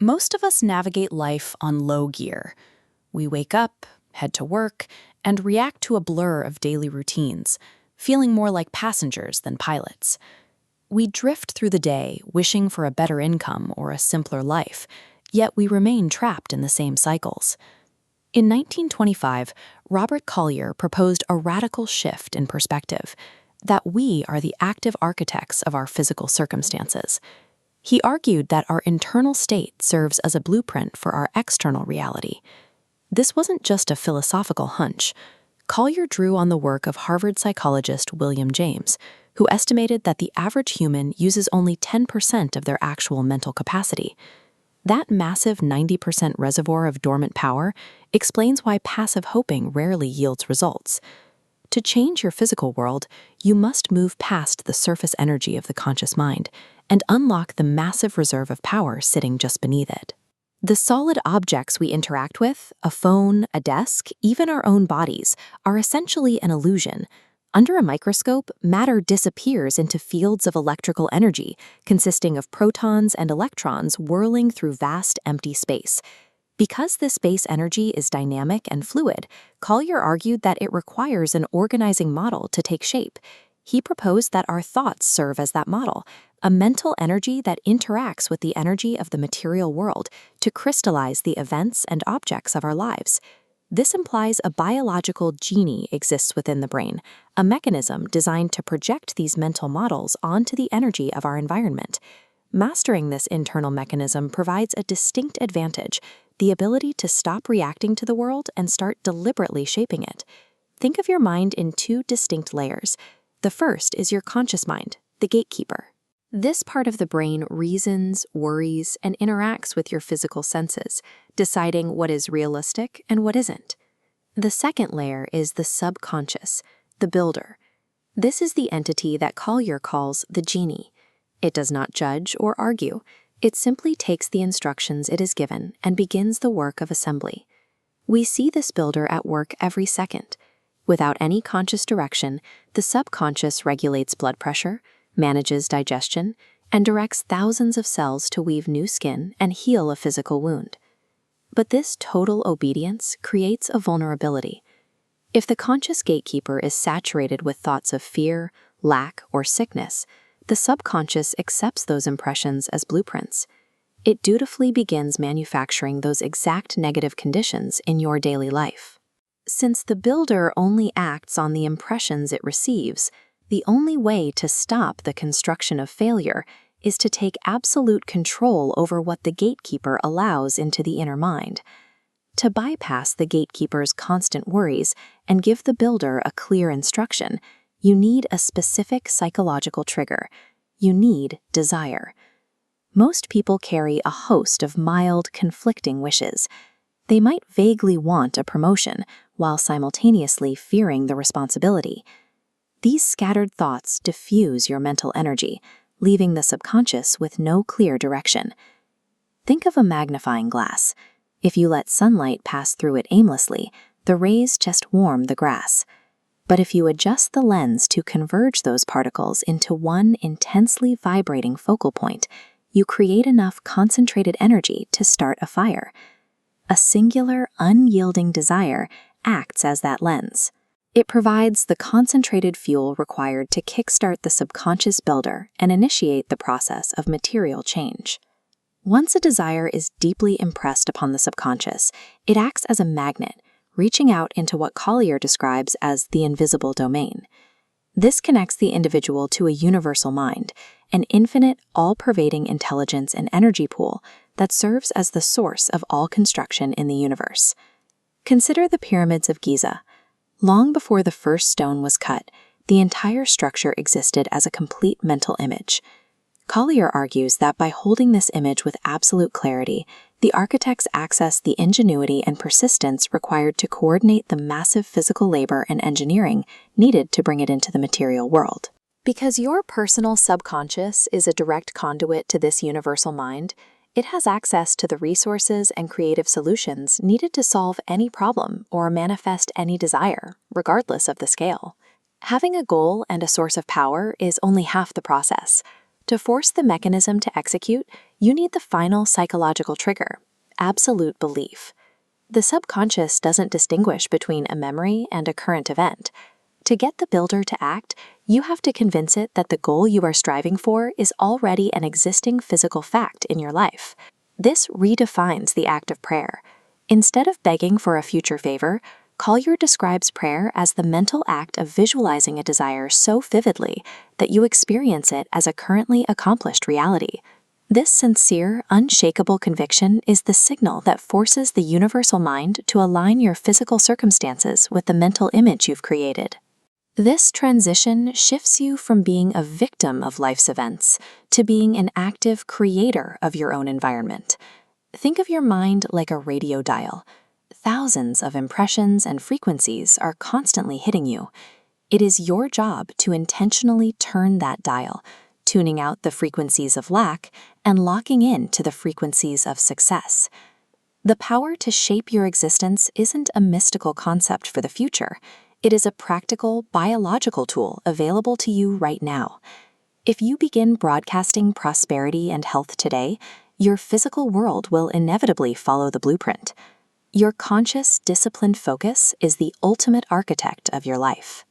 Most of us navigate life on low gear. We wake up, head to work, and react to a blur of daily routines, feeling more like passengers than pilots. We drift through the day, wishing for a better income or a simpler life, yet we remain trapped in the same cycles. In 1925, Robert Collier proposed a radical shift in perspective, that we are the active architects of our physical circumstances. He argued that our internal state serves as a blueprint for our external reality. This wasn't just a philosophical hunch. Collier drew on the work of Harvard psychologist William James, who estimated that the average human uses only 10% of their actual mental capacity. That massive 90% reservoir of dormant power explains why passive hoping rarely yields results. To change your physical world, you must move past the surface energy of the conscious mind and unlock the massive reserve of power sitting just beneath it. The solid objects we interact with, a phone, a desk, even our own bodies, are essentially an illusion. Under a microscope, matter disappears into fields of electrical energy, consisting of protons and electrons whirling through vast empty space. Because this space energy is dynamic and fluid, Collier argued that it requires an organizing model to take shape. He proposed that our thoughts serve as that model, a mental energy that interacts with the energy of the material world to crystallize the events and objects of our lives. This implies a biological genie exists within the brain, a mechanism designed to project these mental models onto the energy of our environment. Mastering this internal mechanism provides a distinct advantage, the ability to stop reacting to the world and start deliberately shaping it. Think of your mind in two distinct layers. The first is your conscious mind, the gatekeeper. This part of the brain reasons, worries, and interacts with your physical senses, deciding what is realistic and what isn't. The second layer is the subconscious, the builder. This is the entity that Collier calls the genie. It does not judge or argue. It simply takes the instructions it is given and begins the work of assembly. We see this builder at work every second. Without any conscious direction, the subconscious regulates blood pressure, manages digestion, and directs thousands of cells to weave new skin and heal a physical wound. But this total obedience creates a vulnerability. If the conscious gatekeeper is saturated with thoughts of fear, lack, or sickness, the subconscious accepts those impressions as blueprints. It dutifully begins manufacturing those exact negative conditions in your daily life. Since the builder only acts on the impressions it receives, the only way to stop the construction of failure is to take absolute control over what the gatekeeper allows into the inner mind. To bypass the gatekeeper's constant worries and give the builder a clear instruction, you need a specific psychological trigger. You need desire. Most people carry a host of mild, conflicting wishes. They might vaguely want a promotion while simultaneously fearing the responsibility. These scattered thoughts diffuse your mental energy, leaving the subconscious with no clear direction. Think of a magnifying glass. If you let sunlight pass through it aimlessly, the rays just warm the grass. But if you adjust the lens to converge those particles into one intensely vibrating focal point, you create enough concentrated energy to start a fire. A singular, unyielding desire acts as that lens. It provides the concentrated fuel required to kickstart the subconscious builder and initiate the process of material change. Once a desire is deeply impressed upon the subconscious, it acts as a magnet, reaching out into what Collier describes as the invisible domain. This connects the individual to a universal mind, an infinite, all-pervading intelligence and energy pool that serves as the source of all construction in the universe. Consider the pyramids of Giza. Long before the first stone was cut, the entire structure existed as a complete mental image. Collier argues that by holding this image with absolute clarity, the architects access the ingenuity and persistence required to coordinate the massive physical labor and engineering needed to bring it into the material world. Because your personal subconscious is a direct conduit to this universal mind, it has access to the resources and creative solutions needed to solve any problem or manifest any desire, regardless of the scale. Having a goal and a source of power is only half the process. To force the mechanism to execute, you need the final psychological trigger: absolute belief. The subconscious doesn't distinguish between a memory and a current event. To get the builder to act, you have to convince it that the goal you are striving for is already an existing physical fact in your life. This redefines the act of prayer. Instead of begging for a future favor, Collier describes prayer as the mental act of visualizing a desire so vividly that you experience it as a currently accomplished reality. This sincere, unshakable conviction is the signal that forces the universal mind to align your physical circumstances with the mental image you've created. This transition shifts you from being a victim of life's events to being an active creator of your own environment. Think of your mind like a radio dial. Thousands of impressions and frequencies are constantly hitting you. It is your job to intentionally turn that dial, tuning out the frequencies of lack and locking in to the frequencies of success. The power to shape your existence isn't a mystical concept for the future. It is a practical, biological tool available to you right now. If you begin broadcasting prosperity and health today, your physical world will inevitably follow the blueprint. Your conscious, disciplined focus is the ultimate architect of your life.